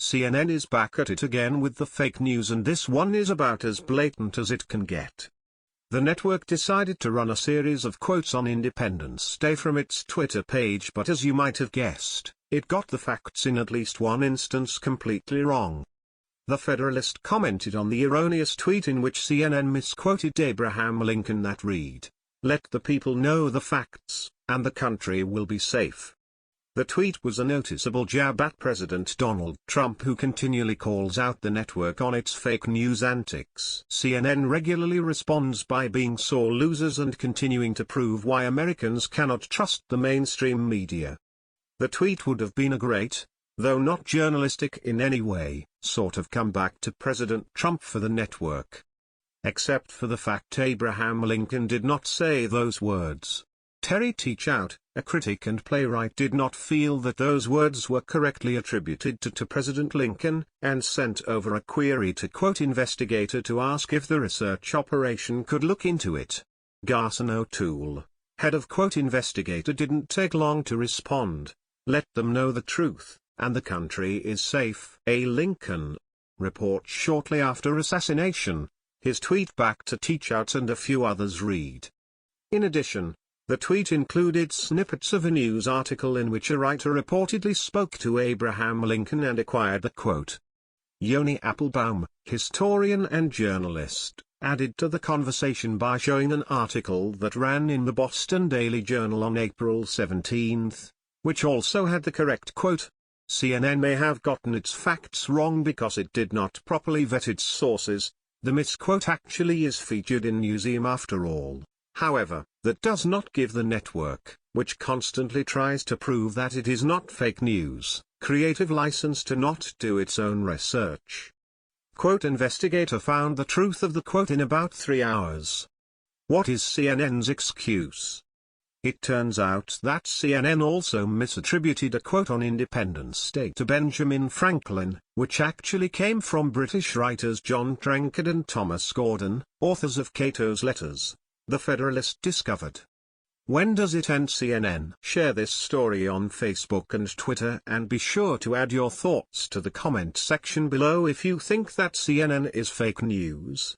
CNN is back at it again with the fake news, and this one is about as blatant as it can get. The network decided to run a series of quotes on Independence Day from its Twitter page, but as you might have guessed, it got the facts in at least one instance completely wrong. The Federalist commented on the erroneous tweet in which CNN misquoted Abraham Lincoln that read, "Let the people know the facts, and the country will be safe." The tweet was a noticeable jab at President Donald Trump, who continually calls out the network on its fake news antics. CNN regularly responds by being sore losers and continuing to prove why Americans cannot trust the mainstream media. The tweet would have been a great, though not journalistic in any way, sort of comeback to President Trump for the network. Except for the fact Abraham Lincoln did not say those words. Terry Teachout, a critic and playwright, did not feel that those words were correctly attributed to President Lincoln, and sent over a query to Quote Investigator to ask if the research operation could look into it. Garson O'Toole, head of Quote Investigator, didn't take long to respond. "Let them know the truth, and the country is safe." A Lincoln report shortly after assassination. His tweet back to Teachout and a few others read. In addition, the tweet included snippets of a news article in which a writer reportedly spoke to Abraham Lincoln and acquired the quote. Yoni Applebaum, historian and journalist, added to the conversation by showing an article that ran in the Boston Daily Journal on April 17, which also had the correct quote. CNN may have gotten its facts wrong because it did not properly vet its sources. The misquote actually is featured in Newseum after all. However, that does not give the network, which constantly tries to prove that it is not fake news, creative license to not do its own research. Quote Investigator found the truth of the quote in about 3 hours. What is CNN's excuse? It turns out that CNN also misattributed a quote on Independence Day to Benjamin Franklin, which actually came from British writers John Trenchard and Thomas Gordon, authors of Cato's Letters. The Federalist discovered. When does it end? CNN? Share this story on Facebook and Twitter, and be sure to add your thoughts to the comment section below if you think that CNN is fake news.